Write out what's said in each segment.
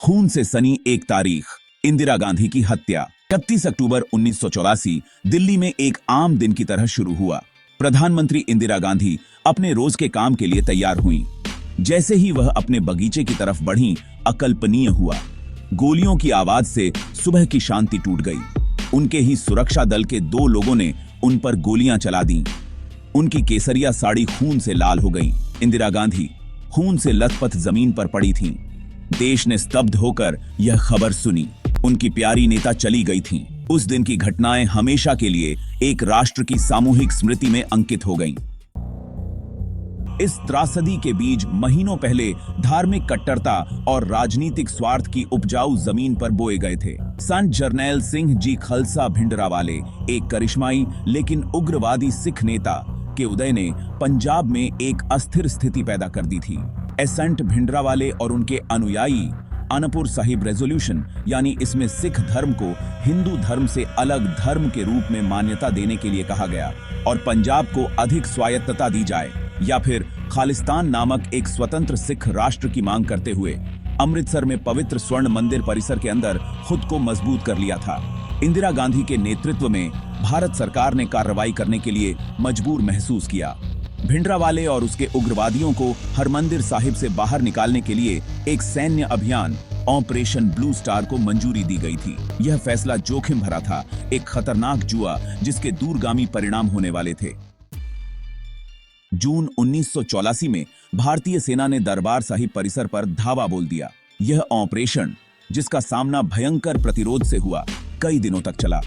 खून से सनी एक तारीख, इंदिरा गांधी की हत्या। 31 अक्टूबर 1984 दिल्ली में एक आम दिन की तरह शुरू हुआ। प्रधानमंत्री इंदिरा गांधी अपने रोज के काम के लिए तैयार हुईं। जैसे ही वह अपने बगीचे की तरफ बढ़ीं, अकल्पनीय हुआ। गोलियों की आवाज से सुबह की शांति टूट गई। उनके ही सुरक्षा दल के 2 लोगों ने उन पर गोलियां चला दी। उनकी केसरिया साड़ी खून से लाल हो गई। इंदिरा गांधी खून से लथपथ जमीन पर पड़ी थीं। देश ने स्तब्ध होकर यह खबर सुनी। उनकी प्यारी नेता चली गई थीं। उस दिन की घटनाएं हमेशा के लिए एक राष्ट्र की सामूहिक स्मृति में अंकित हो गईं। इस त्रासदी के बीज महीनों पहले धार्मिक कट्टरता और राजनीतिक स्वार्थ की उपजाऊ जमीन पर बोए गए थे। संत जरनैल सिंह जी खालसा भिंडरावाले, एक करिश्माई लेकिन उग्रवादी सिख नेता के उदय ने पंजाब में एक अस्थिर स्थिति पैदा कर दी थी। संत भिंडरावाले और उनके अनुयायी आनंदपुर साहिब रेजोल्यूशन, यानी इसमें सिख धर्म को हिंदू धर्म से अलग धर्म के रूप में मान्यता देने के लिए कहा गया और पंजाब को अधिक स्वायत्तता दी जाए या फिर खालिस्तान नामक एक स्वतंत्र सिख राष्ट्र की मांग करते हुए अमृतसर में पवित्र स्वर्ण मंदिर परिसर के अंदर खुद को मजबूत कर लिया था। इंदिरा गांधी के नेतृत्व में भारत सरकार ने कार्रवाई करने के लिए मजबूर महसूस किया। भिंडरावाले और उसके उग्रवादियों को हरमंदिर साहिब से बाहर निकालने के लिए एक सैन्य अभियान ऑपरेशन ब्लू स्टार को मंजूरी दी गई थी। यह फैसला जोखिम भरा था, एक खतरनाक जुआ जिसके दूरगामी परिणाम होने वाले थे। जून 1984 में भारतीय सेना ने दरबार साहिब परिसर पर धावा बोल दिया। यह ऑपरेशन, जिसका सामना भयंकर प्रतिरोध से हुआ, कई दिनों तक चला।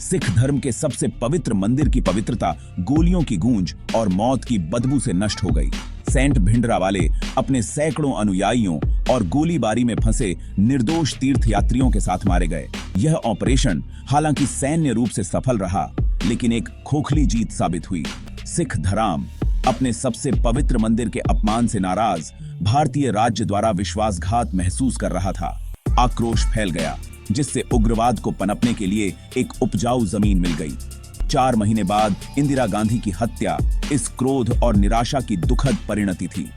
सिख धर्म के सबसे पवित्र मंदिर की पवित्रता गोलियों की गूंज और मौत की बदबू से नष्ट हो गई। सेंट भिंडरावाले अपने सैकड़ों अनुयायियों और गोलीबारी में फंसे निर्दोष तीर्थयात्रियों के साथ मारे गए। यह ऑपरेशन हालांकि सैन्य रूप से सफल रहा, लेकिन एक खोखली जीत साबित हुई। सिख धर्म अपने सबसे पवित्र मंदिर के अपमान से नाराज भारतीय राज्य द्वारा विश्वासघात महसूस कर रहा था। आक्रोश फैल गया, जिससे उग्रवाद को पनपने के लिए एक उपजाऊ जमीन मिल गई। 4 महीने बाद इंदिरा गांधी की हत्या इस क्रोध और निराशा की दुखद परिणति थी।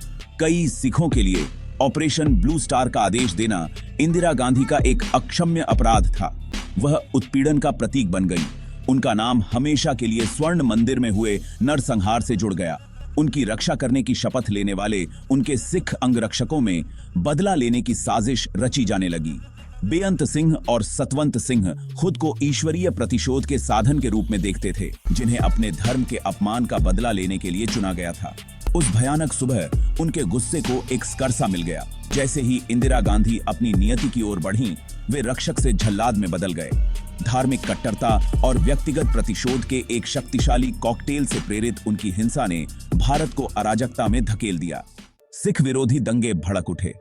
कई सिखों के लिए ऑपरेशन ब्लू स्टार का आदेश देना इंदिरा गांधी का एक अक्षम्य अपराध था। वह उत्पीड़न का प्रतीक बन गई। उनका नाम हमेशा के लिए स्वर्ण मंदिर में हुए नरसंहार से जुड़ गया। उनकी रक्षा करने की शपथ लेने वाले उनके सिख अंगरक्षकों में बदला लेने की साजिश रची जाने लगी। बेअंत सिंह और सतवंत सिंह खुद को ईश्वरीय प्रतिशोध के साधन के रूप में देखते थे, जिन्हें अपने धर्म के अपमान का बदला लेने के लिए चुना गया था। उस भयानक सुबह उनके गुस्से को एक स्करसा मिल गया। जैसे ही इंदिरा गांधी अपनी नियति की ओर बढ़ीं, वे रक्षक से जल्लाद में बदल गए। धार्मिक कट्टरता और व्यक्तिगत प्रतिशोध के एक शक्तिशाली कॉकटेल से प्रेरित उनकी हिंसा ने भारत को अराजकता में धकेल दिया। सिख विरोधी दंगे भड़क उठे।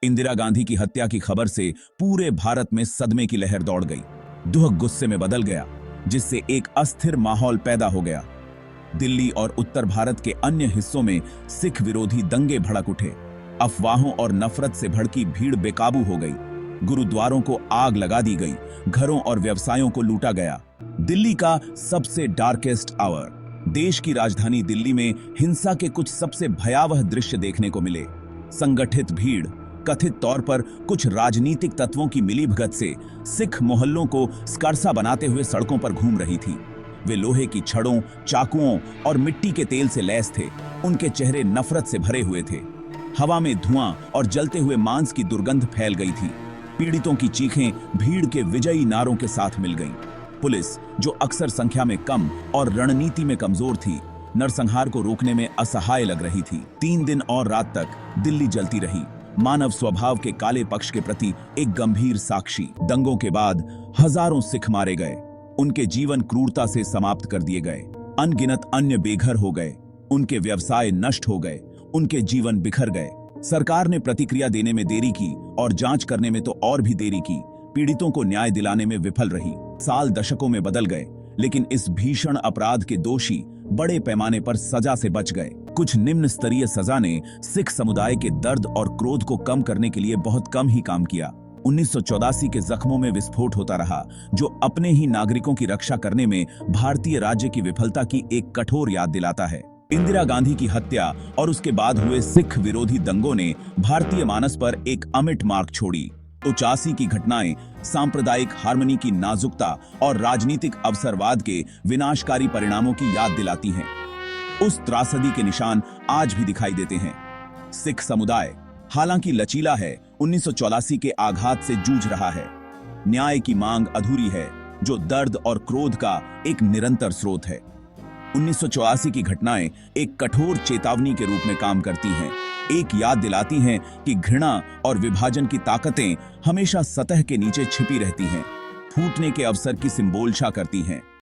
इंदिरा गांधी की हत्या की खबर से पूरे भारत में सदमे की लहर दौड़ गई। दुख गुस्से में बदल गया, जिससे एक अस्थिर माहौल पैदा हो गया। दिल्ली और उत्तर भारत के अन्य हिस्सों में सिख विरोधी दंगे भड़क उठे। अफवाहों और नफरत से भड़की भीड़ बेकाबू हो गई। गुरुद्वारों को आग लगा दी गई, घरों और व्यवसायों को लूटा गया। दिल्ली का सबसे डार्केस्ट आवर, देश की राजधानी दिल्ली में हिंसा के कुछ सबसे भयावह दृश्य देखने को मिले। संगठित भीड़, कथित तौर पर कुछ राजनीतिक तत्वों की मिलीभगत से सिख मोहल्लों को स्करसा बनाते हुए सड़कों पर घूम रही थी। वे लोहे की छड़ों, चाकुओं और मिट्टी के तेल से लैस थे। उनके चेहरे नफरत से भरे हुए थे। हवा में धुआं और जलते हुए मांस की दुर्गंध फैल गई थी। पीड़ितों की चीखें भीड़ के विजयी नारों के साथ मिल गईं। पुलिस, जो अक्सर संख्या में कम और रणनीति में कमजोर थी, नरसंहार को रोकने में असहाय लग रही थी। 3 दिन और रात तक दिल्ली जलती रही, मानव स्वभाव के काले पक्ष के प्रति एक गंभीर साक्षी। दंगों के बाद हजारों सिख मारे गए, उनके जीवन क्रूरता से समाप्त कर दिए गए। अनगिनत अन्य बेघर हो गए, उनके व्यवसाय नष्ट हो गए, उनके जीवन बिखर गए। सरकार ने प्रतिक्रिया देने में देरी की और जांच करने में तो और भी देरी की। पीड़ितों को न्याय दिलाने में विफल रही। साल दशकों में बदल गए, लेकिन इस भीषण अपराध के दोषी बड़े पैमाने पर सजा से बच गए। कुछ निम्न स्तरीय सजा ने सिख समुदाय के दर्द और क्रोध को कम करने के लिए बहुत कम ही काम किया। 1984 के जख्मों में विस्फोट होता रहा, जो अपने ही नागरिकों की रक्षा करने में भारतीय राज्य की विफलता की एक कठोर याद दिलाता है। इंदिरा गांधी की हत्या और उसके बाद हुए सिख विरोधी दंगों ने भारतीय मानस पर एक अमिट मार्क छोड़ी। 1984 की घटनाएं सांप्रदायिक हार्मनी की नाजुकता और राजनीतिक अवसरवाद के विनाशकारी परिणामों की याद दिलाती हैं। उस त्रासदी के निशान आज भी दिखाई देते हैं। सिख समुदाय हालांकि लचीला है, 1984 के आघात से जूझ रहा है। न्याय की मांग अधूरी है, जो दर्द और क्रोध का एक निरंतर स्रोत है। 1984 की घटनाएं एक कठोर चेतावनी के रूप में काम करती हैं, एक याद दिलाती हैं कि घृणा और विभाजन की ताकतें हमेशा सतह के नीचे छिपी रहती हैं, फूटने के अवसर की सिंबोलशा करती हैं।